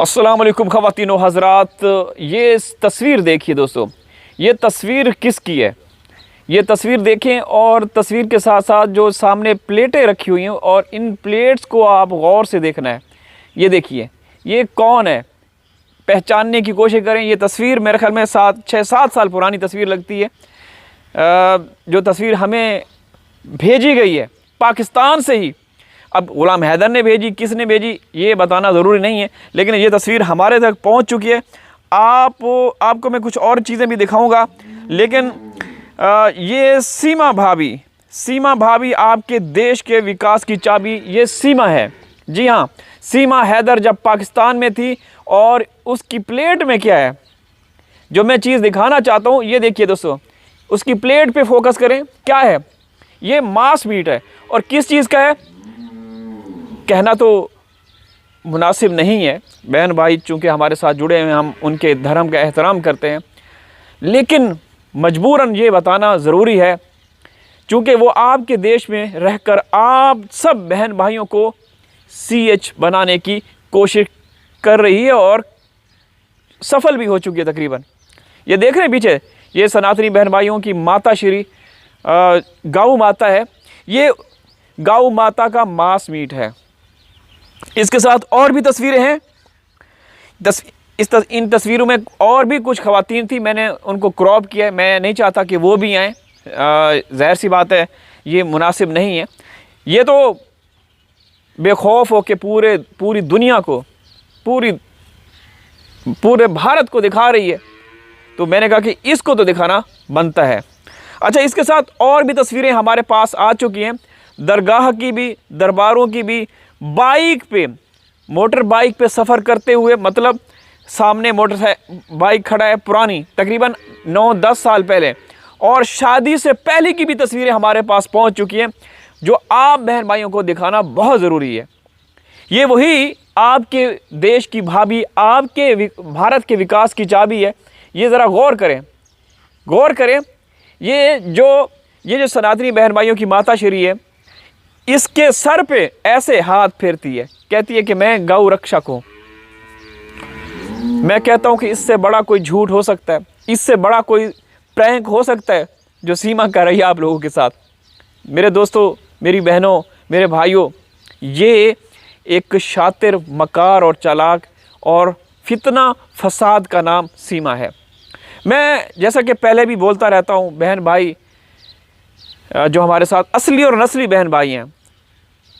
अस्सलाम वालेकुम ख़वातीनो हज़रात। ये तस्वीर देखिए दोस्तों, ये तस्वीर किसकी है? ये तस्वीर देखें और तस्वीर के साथ साथ जो सामने प्लेटें रखी हुई हैं और इन प्लेट्स को आप गौर से देखना है। ये देखिए, ये कौन है, पहचानने की कोशिश करें। ये तस्वीर मेरे ख्याल में 6-7 साल पुरानी तस्वीर लगती है। जो तस्वीर हमें भेजी गई है पाकिस्तान से ही। अब ग़ुलाम हैदर ने भेजी, किसने भेजी ये बताना ज़रूरी नहीं है, लेकिन ये तस्वीर हमारे तक पहुंच चुकी है। आपको मैं कुछ और चीज़ें भी दिखाऊंगा, लेकिन ये सीमा भाभी आपके देश के विकास की चाबी ये सीमा है। जी हाँ, सीमा हैदर जब पाकिस्तान में थी और उसकी प्लेट में क्या है, जो मैं चीज़ दिखाना चाहता हूँ ये देखिए दोस्तों, उसकी प्लेट पे फोकस करें। क्या है ये? मांस मीट है। और किस चीज़ का है कहना तो मुनासिब नहीं है। बहन भाई चूँकि हमारे साथ जुड़े हैं, हम उनके धर्म का एहतराम करते हैं, लेकिन मजबूरन ये बताना ज़रूरी है चूँकि वो आपके देश में रहकर आप सब बहन भाइयों को CH बनाने की कोशिश कर रही है और सफल भी हो चुकी है तकरीबन। ये देख रहे हैं पीछे, ये सनातनी बहन भाइयों की माता श्री गौ माता है। ये गौ माता का मांस मीट है। इसके साथ और भी तस्वीरें हैं। इन तस्वीरों में और भी कुछ ख़वातीन थी, मैंने उनको क्रॉप किया है। मैं नहीं चाहता कि वो भी आएँ, ज़ाहिर सी बात है ये मुनासिब नहीं है। ये तो बेखौफ हो के पूरी दुनिया को, पूरे भारत को दिखा रही है, तो मैंने कहा कि इसको तो दिखाना बनता है। अच्छा, इसके साथ और भी तस्वीरें हमारे पास आ चुकी हैं, दरगाह की भी, दरबारों की भी। बाइक पे, मोटर बाइक पे सफ़र करते हुए, मतलब सामने मोटर बाइक खड़ा है पुरानी, तकरीबन 9-10 साल पहले, और शादी से पहले की भी तस्वीरें हमारे पास पहुंच चुकी हैं, जो आप बहन भाइयों को दिखाना बहुत ज़रूरी है। ये वही आपके देश की भाभी, आपके भारत के विकास की चाबी है। ये ज़रा गौर करें। ये जो सनातनी बहन भाइयों की माता श्री है, इसके सर पे ऐसे हाथ फेरती है, कहती है कि मैं गौ रक्षक हूँ। मैं कहता हूँ कि इससे बड़ा कोई झूठ हो सकता है, इससे बड़ा कोई प्रैंक हो सकता है जो सीमा कर रही है आप लोगों के साथ। मेरे दोस्तों, मेरी बहनों, मेरे भाइयों, ये एक शातिर, मकार और चालाक और फितना फसाद का नाम सीमा है। मैं जैसा कि पहले भी बोलता रहता हूँ, बहन भाई जो हमारे साथ असली और नस्ली बहन भाई हैं,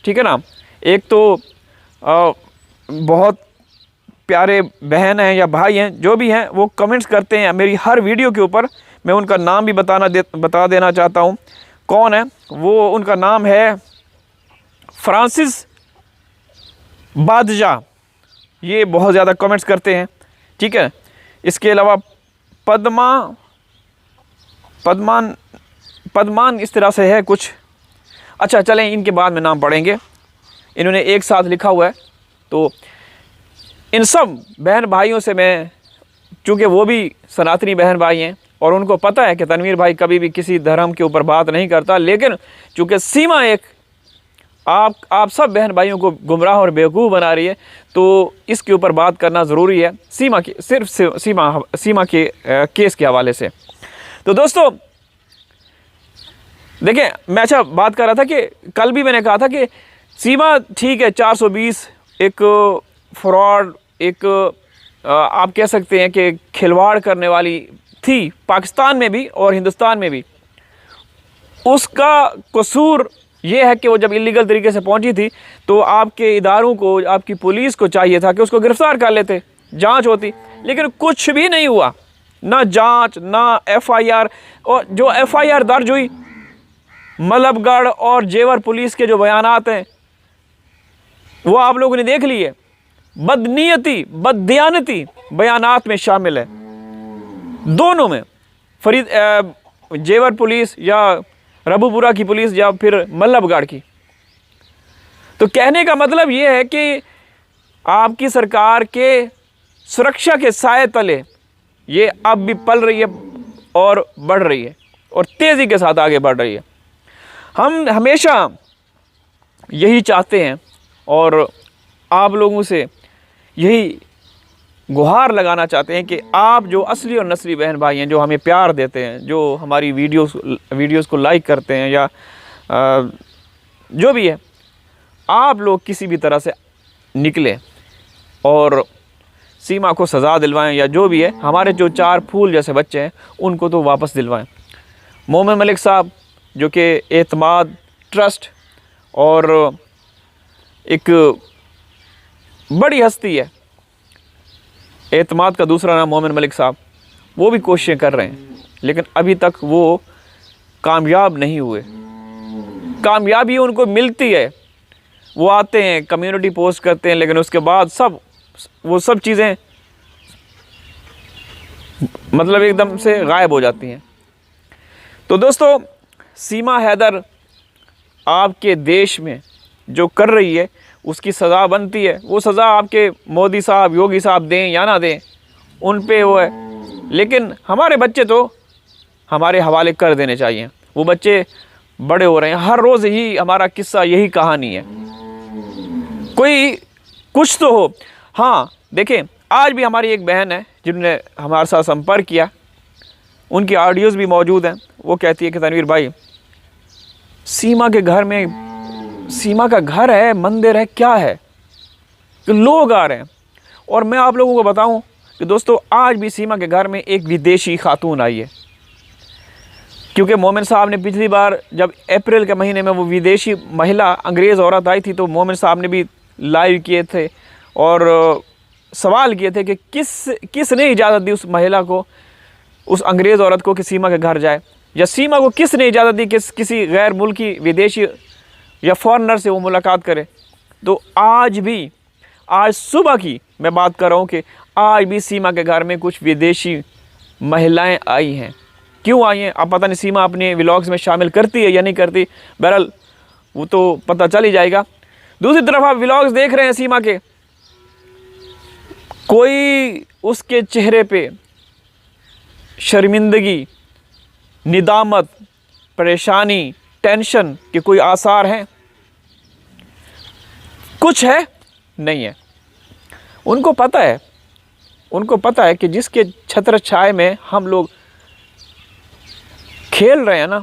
ठीक है ना, एक तो बहुत प्यारे बहन हैं या भाई हैं, जो भी हैं वो कमेंट्स करते हैं मेरी हर वीडियो के ऊपर। मैं उनका नाम भी बता देना चाहता हूँ कौन है वो। उनका नाम है फ्रांसिस बादशाह। ये बहुत ज़्यादा कमेंट्स करते हैं, ठीक है। इसके अलावा पदमान इस तरह से है कुछ। अच्छा चलें, इनके बाद में नाम पढ़ेंगे। इन्होंने एक साथ लिखा हुआ है, तो इन सब बहन भाइयों से मैं, चूँकि वो भी सनातनी बहन भाई हैं और उनको पता है कि तनवीर भाई कभी भी किसी धर्म के ऊपर बात नहीं करता, लेकिन चूँकि सीमा एक आप सब बहन भाइयों को गुमराह और बेवकूफ़ बना रही है, तो इसके ऊपर बात करना ज़रूरी है, सीमा की, सिर्फ सीमा के केस के हवाले से। तो दोस्तों देखें, मैं अच्छा बात कर रहा था कि कल भी मैंने कहा था कि सीमा ठीक है, 420 एक फ्रॉड, एक आप कह सकते हैं कि खिलवाड़ करने वाली थी पाकिस्तान में भी और हिंदुस्तान में भी। उसका कसूर ये है कि वो जब इलीगल तरीके से पहुंची थी तो आपके इदारों को, आपकी पुलिस को चाहिए था कि उसको गिरफ़्तार कर लेते, जांच होती, लेकिन कुछ भी नहीं हुआ। ना जांच, ना FIR। और जो FIR दर्ज हुई, मलबगढ़ और जेवर पुलिस के जो बयानात हैं वो आप लोगों ने देख लिए। बदनीयती, बददियानती बयानात में शामिल है दोनों में, जेवर पुलिस या रबूपुरा की पुलिस या फिर मल्लभगढ़ की। तो कहने का मतलब ये है कि आपकी सरकार के सुरक्षा के साए तले ये अब भी पल रही है और बढ़ रही है और तेज़ी के साथ आगे बढ़ रही है। हम हमेशा यही चाहते हैं और आप लोगों से यही गुहार लगाना चाहते हैं कि आप जो असली और नस्ली बहन भाई हैं, जो हमें प्यार देते हैं, जो हमारी वीडियोस को लाइक करते हैं, या जो भी है, आप लोग किसी भी तरह से निकले और सीमा को सज़ा दिलवाएं, या जो भी है, हमारे जो 4 फूल जैसे बच्चे हैं उनको तो वापस दिलवाएं। मोमिन मलिक साहब जो कि एतमाद ट्रस्ट और एक बड़ी हस्ती है, एतमाद का दूसरा नाम मोमिन मलिक साहब, वो भी कोशिशें कर रहे हैं, लेकिन अभी तक वो कामयाब नहीं हुए। कामयाबी उनको मिलती है, वो आते हैं, कम्युनिटी पोस्ट करते हैं, लेकिन उसके बाद वो सब चीज़ें मतलब एकदम से गायब हो जाती हैं। तो दोस्तों, सीमा हैदर आपके देश में जो कर रही है उसकी सज़ा बनती है। वो सज़ा आपके मोदी साहब, योगी साहब दें या ना दें, उन पे वो है, लेकिन हमारे बच्चे तो हमारे हवाले कर देने चाहिए। वो बच्चे बड़े हो रहे हैं, हर रोज़ ही हमारा किस्सा यही कहानी है, कोई कुछ तो हो। हाँ देखें, आज भी हमारी एक बहन है जिन्होंने हमारे साथ संपर्क किया, उनकी ऑडियोज़ भी मौजूद हैं। वो कहती है कि तनवीर भाई, सीमा के घर में, सीमा का घर है, मंदिर है, क्या है कि लोग आ रहे हैं। और मैं आप लोगों को बताऊं कि दोस्तों, आज भी सीमा के घर में एक विदेशी खातून आई है, क्योंकि मोमिन साहब ने पिछली बार जब अप्रैल के महीने में वो विदेशी महिला अंग्रेज़ औरत आई थी, तो मोमिन साहब ने भी लाइव किए थे और सवाल किए थे कि किसने इजाज़त दी उस महिला को, उस अंग्रेज़ औरत को, कि सीमा के घर जाए, या सीमा को किसने इजाज़त दी कि किसी गैर मुल्की विदेशी या फॉरेनर से वो मुलाकात करे। तो आज भी, आज सुबह की मैं बात कर रहा हूँ कि आज भी सीमा के घर में कुछ विदेशी महिलाएं आई हैं। क्यों आई हैं अब पता नहीं, सीमा अपने व्लॉग्स में शामिल करती है या नहीं करती, बहरहाल वो तो पता चल ही जाएगा। दूसरी तरफ आप व्लॉग्स देख रहे हैं सीमा के, कोई उसके चेहरे पे शर्मिंदगी, निदामत, परेशानी, टेंशन के कोई आसार हैं? कुछ है? नहीं है। उनको पता है कि जिसके छत्र छाए में हम लोग खेल रहे हैं ना,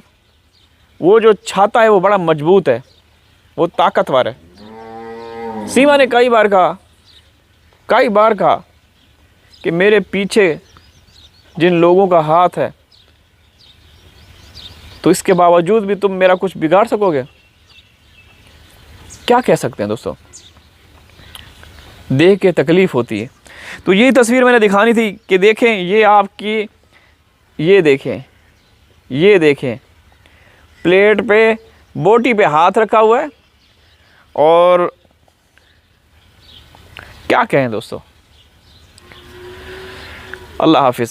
वो जो छाता है वो बड़ा मजबूत है, वो ताकतवर है। सीमा ने कई बार कहा कि मेरे पीछे जिन लोगों का हाथ है, तो इसके बावजूद भी तुम मेरा कुछ बिगाड़ सकोगे? क्या कह सकते हैं दोस्तों, देख के तकलीफ़ होती है। तो यही तस्वीर मैंने दिखानी थी कि देखें, ये आपकी, ये देखें प्लेट पे, बोटी पे हाथ रखा हुआ है, और क्या कहें दोस्तों। अल्लाह हाफिज़।